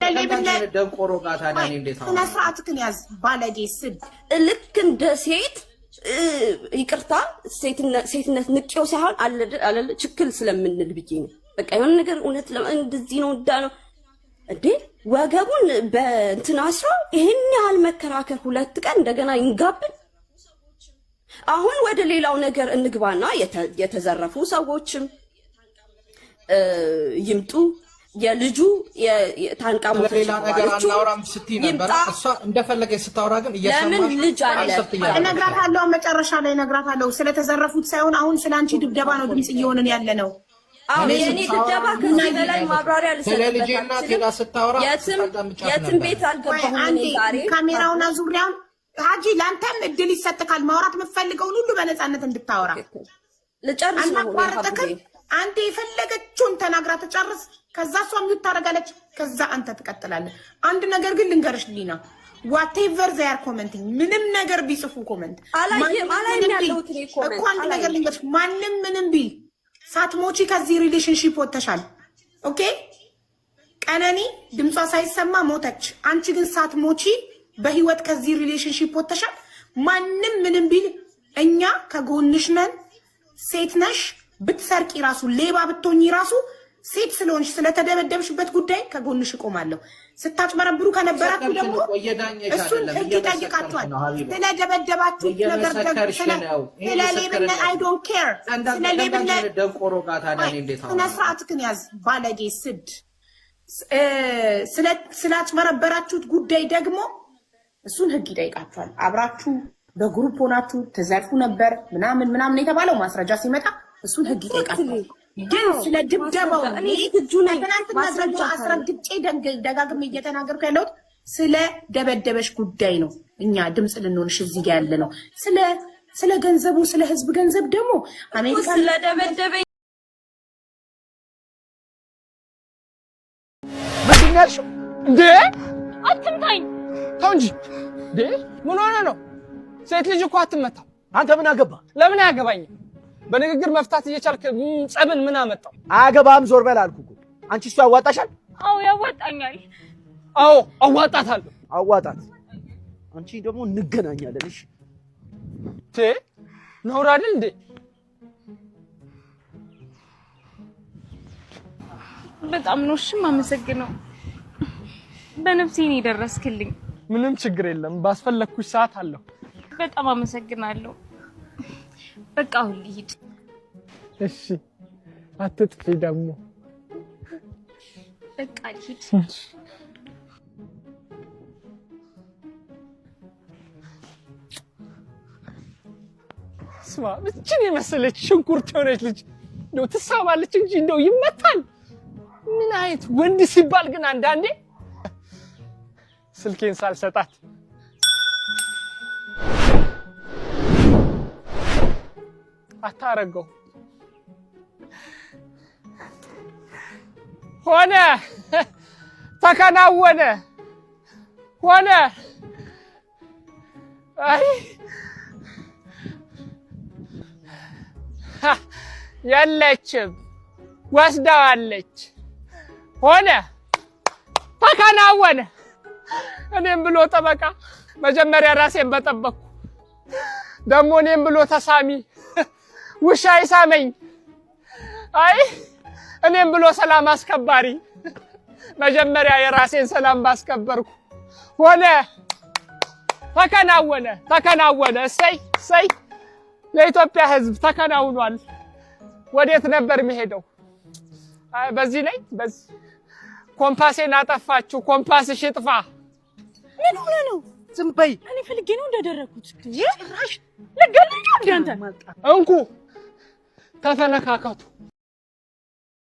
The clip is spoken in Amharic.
ስለሌብነት ደንቆሮ ጋር ታዲያ እንዴት ነው ስነስርዓትክን ያዝ ባለጌ ስድ ልክ እንደ ሴት ይቅርታ ሴትነት ንቄው ሳይሆን አለ ችክል ስለምንል ብዬ ነው በቃ የሆነ ነገር እውነት እንደዚህ ነው እንዳለው እንዴ ወገቡን በእንትን አስሮ ይሄን ያህል መከራከር 2 ቀን እንደገና ይንጋብን አሁን ወደ ሌላው ነገር እንግባና የተዘረፉ ሰዎችም ይምጡ የልጁ የታንቃሙ ሌላ ነገር አናወራም ስትይ ነበር እሷ እንደፈለገ ስታወራ ግን ለምን ልጅ አለ እነግራታለሁ መጨረሻ ላይ እነግራታለሁ ስለተዘረፉት ሳይሆን አሁን ስላንቺ ድብደባ ነው ድምጽ እየሆነን ያለ ነው አሁን የኔ ድብደባ ከዚህ በላይ ማብራሪያ ለልጄና ቴዳ ስታወራ የትም ቤት አልገባሁም እኔ ዛሬ ካሜራውን አዙሪያውን ሀጂ ላንተም እድል ይሰጥካል ማውራት የምትፈልገው ሁሉ በነፃነት እንድታወራ ልጨርስ ነው አንዴ የፈለገችውን ተናግራ ተጨርስ ከዛ እሷ ምን ታረጋለች ከዛ አንተ ትቀጥላለህ አንድ ነገር ግን ልንገርሽ ሊና whatever they are commenting ምንም ነገር ቢጽፉ ኮሜንት አላየም ያለው ትሪ ኮሜንት እኮ አንድ ነገር ልንገርሽ ማንም ምንም ቢል ሳትሞቺ ከዚህ ሪሌሽንሺፕ ወጥተሻል ኦኬ ቀነኒ ድምጿ ሳይሰማ ሞተች አንቺ ግን ሳትሞቺ በህይወት ከዚህ ሪሌሽንሺፕ ወጥተሻል ማንም ምንም ቢል እኛ ከጎንሽ ነን ሴት ነሽ ብትሰርቂ ራሱ ሌባ ብትሆኚ ራሱ ሴት ስለሆንሽ ስለተደበደብሽበት ጉዳይ ከጎንሽ ቆማለሁ ስታጭበረብሩ ከነበራችሁ ደግሞ እሱን ህግ ይጠይቃችኋል ስለደበደባችሁ ነገር ስለሌብነት I don't care ስለሌብነት ደንቆሮ ጋር ታዲያ እንዴት ነው ስነስርዓትክን ያዝ ባለጌ ስድ ስላጭበረበራችሁት ጉዳይ ደግሞ እሱን ህግ ይጠይቃችኋል አብራችሁ በግሩፕ ሆናችሁ ተዘርፉ ነበር ምናምን የተባለው ማስረጃ ሲመጣ እሱን ህግ ይጠይቃችኋል ግን ስለ ድብደባው እኔ ዝግጁ ነኝ ማስረጃ አስረግጬ ደጋግሜ እየተናገርኩ ያለሁት ስለ ደበደበሽ ጉዳይ ነው እኛ ድምጽ ልንሆንሽ እዚህ ጋር ያለ ነው ስለ ገንዘቡ ስለ ህዝብ ገንዘብ ደግሞ አሜሪካ ስለ ደበደበኝ ምንድነሽ እንዴ አትምታኝ ተው እንጂ እንዴ ምን ሆነ ነው ሴት ልጅ እኮ አትመታው አንተ ምን አገባ ለምን ያገባኝ በንግግር መፍታት እየቻልክ ጸብን ምን አመጣው አገባም ዞር በል አልኩ እኮ አንቺ እሱ ያዋጣሻል አው ያዋጣኛል አው አዋጣታለሁ አዋጣት አንቺ ደግሞ እንገናኛለን እሺ ነውር አይደል እንዴ በጣም ነው እሺ ማመሰግነው በነፍሴ ነው ደረስክልኝ ምንም ችግር የለም ባስፈለኩሽ ሰዓት አለሁ በጣም አመሰግናለሁ በቃ አሁን ልሂድ እሺ አትጥፊ ደግሞ በቃ ልሂድ ስማ እቺን የመሰለች ሽንኩርት የሆነች ልጅ ነው ትሳባለች እንጂ እንደው ይመታል ምን አይነት ወንድ ሲባል ግን አንዳንዴ ስልኬን ሳልሰጣት አታረገው ሆነ ተከናወነ ሆነ አይ የለችም ወስዳዋለች ሆነ ተከናወነ እኔም ብሎ ጠበቃ መጀመሪያ ራሴን በጠበቅኩ ደግሞ እኔም ብሎ ተሳሚ ውሻ ይሳመኝ አይ እኔም ብሎ ሰላም አስከባሪ መጀመሪያ የራሴን ሰላም ባስከበርኩ ሆነ ተከናወነ እሰይ የኢትዮጵያ ህዝብ ተከናውኗል ወዴት ነበር የሚሄደው አይ በዚህ ላይ በዚህ ኮምፓሴን አጠፋችሁ ኮምፓስሽ ይጥፋ ምን ሆነ ነው ዝም በይ እኔ ፈልጌ ነው እንደደረኩት ጭራሽ ለገልኝ አንተ እንኩ ተፈነካከቱ